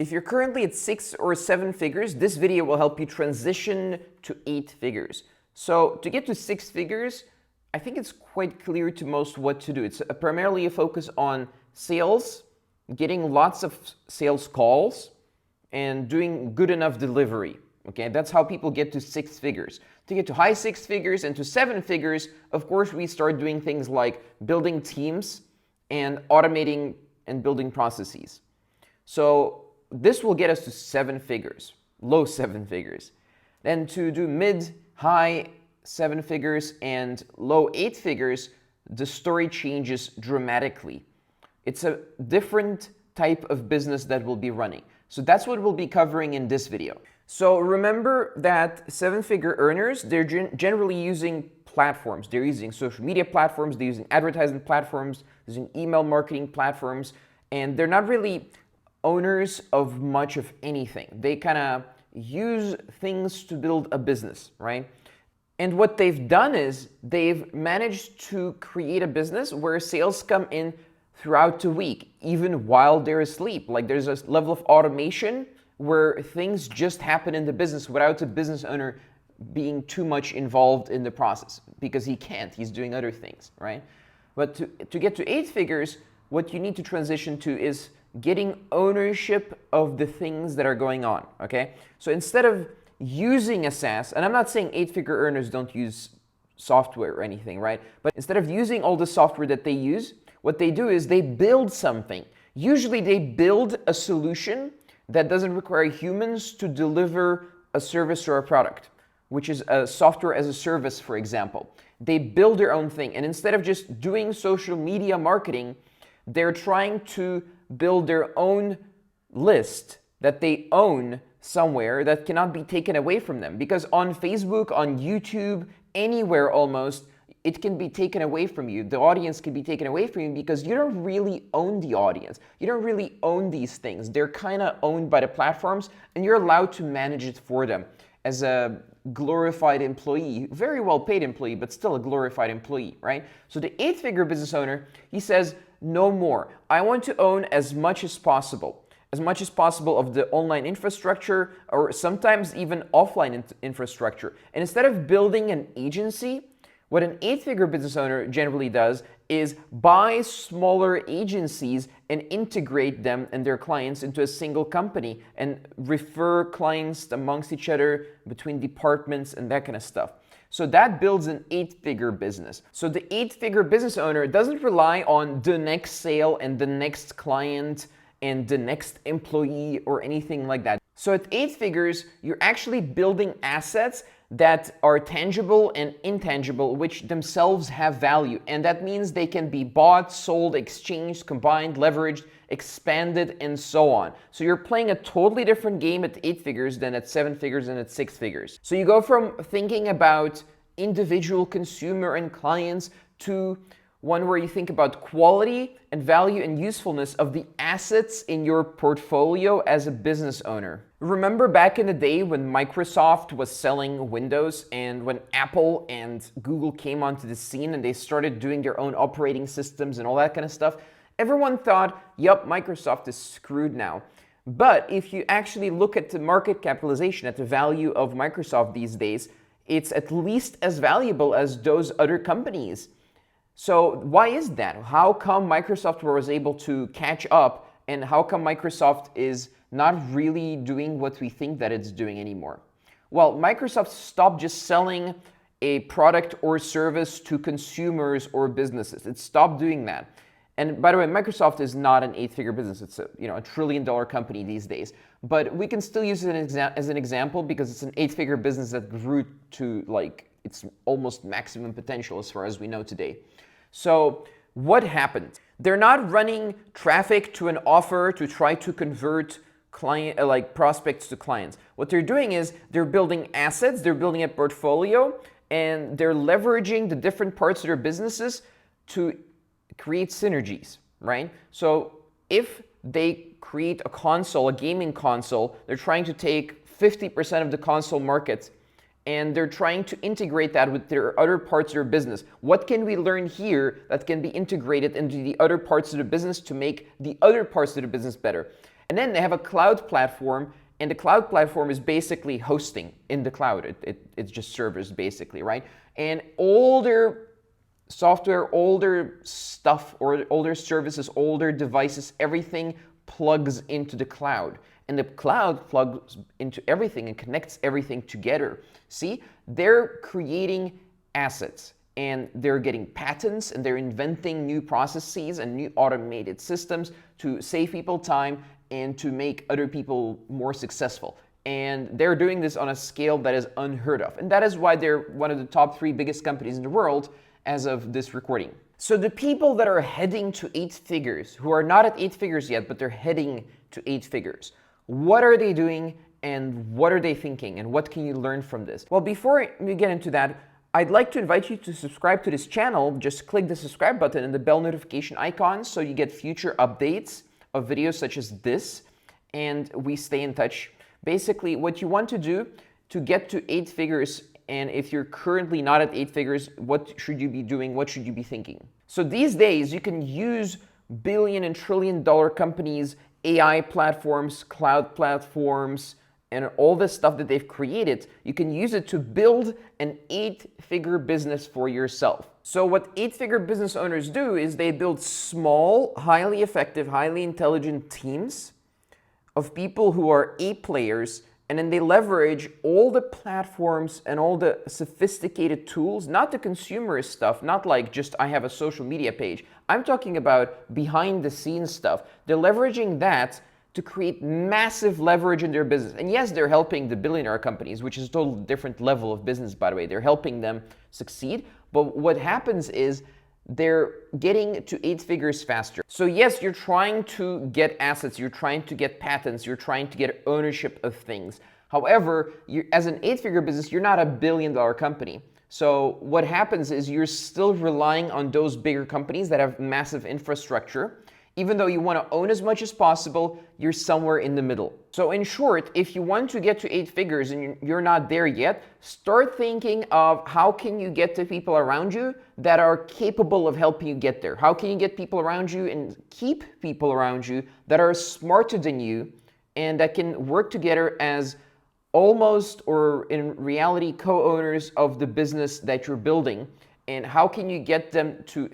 If you're currently at 6 or 7 figures, this video will help you transition to 8 figures. So to get to 6 figures, I think it's quite clear to most what to do. It's primarily a focus on sales, getting lots of sales calls, and doing good enough delivery. Okay, that's how people get to 6 figures. To get to high 6 figures and to 7 figures, of course, we start doing things like building teams and automating and building processes. So this will get us to 7 figures, low 7 figures. Then to do mid, high 7 figures and low 8 figures, the story changes dramatically. It's a different type of business that we'll be running. So that's what we'll be covering in this video. So remember that 7-figure earners, they're generally using platforms. They're using social media platforms, they're using advertising platforms, using email marketing platforms, and they're not really owners of much of anything. They kind of use things to build a business, right? And what they've done is they've managed to create a business where sales come in throughout the week, even while they're asleep. Like there's a level of automation where things just happen in the business without the business owner being too much involved in the process, because he can't, he's doing other things, right? But to get to 8 figures, what you need to transition to is getting ownership of the things that are going on, okay? So instead of using a SaaS, and I'm not saying 8-figure earners don't use software or anything, right? But instead of using all the software that they use, what they do is they build something. Usually they build a solution that doesn't require humans to deliver a service or a product, which is a software as a service, for example. They build their own thing, and instead of just doing social media marketing, they're trying to build their own list that they own somewhere that cannot be taken away from them. Because on Facebook, on YouTube, anywhere almost, it can be taken away from you. The audience can be taken away from you because you don't really own the audience. You don't really own these things. They're kind of owned by the platforms, and you're allowed to manage it for them as a glorified employee, very well paid employee, but still a glorified employee, right? So the 8-figure business owner, he says, no more. I want to own as much as possible of the online infrastructure, or sometimes even offline infrastructure. And instead of building an agency, what an 8-figure business owner generally does is buy smaller agencies and integrate them and their clients into a single company and refer clients amongst each other between departments and that kind of stuff. So that builds an 8-figure business. So the 8-figure business owner doesn't rely on the next sale and the next client and the next employee or anything like that. So at 8 figures, you're actually building assets that are tangible and intangible, which themselves have value. And that means they can be bought, sold, exchanged, combined, leveraged, expanded, and so on. So you're playing a totally different game at 8 figures than at 7 figures and at 6 figures. So you go from thinking about individual consumer and clients to one where you think about quality and value and usefulness of the assets in your portfolio as a business owner. Remember back in the day when Microsoft was selling Windows and when Apple and Google came onto the scene and they started doing their own operating systems and all that kind of stuff? Everyone thought, yep, Microsoft is screwed now. But if you actually look at the market capitalization, at the value of Microsoft these days, it's at least as valuable as those other companies. So why is that? How come Microsoft was able to catch up, and how come Microsoft is not really doing what we think that it's doing anymore? Well, Microsoft stopped just selling a product or service to consumers or businesses. It stopped doing that. And by the way, Microsoft is not an 8-figure business. It's a $1 trillion company these days. But we can still use it as an example because it's an 8-figure business that grew to its almost maximum potential as far as we know today. So what happened? They're not running traffic to an offer to try to convert prospects to clients. What they're doing is they're building assets, they're building a portfolio, and they're leveraging the different parts of their businesses to create synergies, right? So if they create a gaming console, they're trying to take 50% of the console market and they're trying to integrate that with their other parts of their business. What can we learn here that can be integrated into the other parts of the business to make the other parts of the business better? And then they have a cloud platform, and the cloud platform is basically hosting in the cloud. It's just servers basically, right? And all their software, all their stuff, or all their services, all their devices, everything plugs into the cloud. And the cloud plugs into everything and connects everything together. See, they're creating assets, and they're getting patents, and they're inventing new processes and new automated systems to save people time and to make other people more successful. And they're doing this on a scale that is unheard of. And that is why they're one of the top 3 biggest companies in the world as of this recording. So the people that are heading to 8 figures, who are not at 8 figures yet, but they're heading to 8 figures, what are they doing and what are they thinking and what can you learn from this? Well, before we get into that, I'd like to invite you to subscribe to this channel. Just click the subscribe button and the bell notification icon so you get future updates of videos such as this, and we stay in touch. Basically, what you want to do to get to 8 figures, and if you're currently not at 8 figures, what should you be doing? What should you be thinking? So these days, you can use billion and trillion dollar companies, AI platforms, cloud platforms, and all this stuff that they've created. You can use it to build an 8-figure business for yourself. So what 8-figure business owners do is they build small, highly effective, highly intelligent teams of people who are A players, and then they leverage all the platforms and all the sophisticated tools, not the consumerist stuff, not like just I have a social media page. I'm talking about behind the scenes stuff. They're leveraging that to create massive leverage in their business. And yes, they're helping the billionaire companies, which is a totally different level of business, by the way. They're helping them succeed. But what happens is they're getting to 8 figures faster. So yes, you're trying to get assets, you're trying to get patents, you're trying to get ownership of things. However, as an 8-figure business, you're not a billion-dollar company. So what happens is you're still relying on those bigger companies that have massive infrastructure. Even though you want to own as much as possible, you're somewhere in the middle. So in short, if you want to get to 8 figures and you're not there yet, start thinking of how can you get to people around you that are capable of helping you get there? How can you get people around you and keep people around you that are smarter than you and that can work together as almost, or in reality, co-owners of the business that you're building? And how can you get them to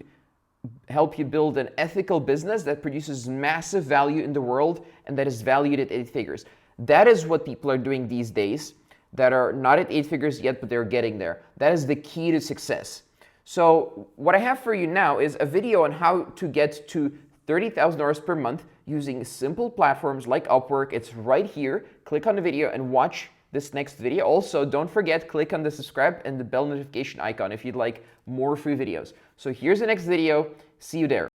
help you build an ethical business that produces massive value in the world and that is valued at 8 figures? That is what people are doing these days that are not at 8 figures yet, but they're getting there. That is the key to success. So what I have for you now is a video on how to get to $30,000 per month using simple platforms like Upwork. It's right here. Click on the video and watch this next video. Also, don't forget, click on the subscribe and the bell notification icon if you'd like more free videos. So here's the next video. See you there.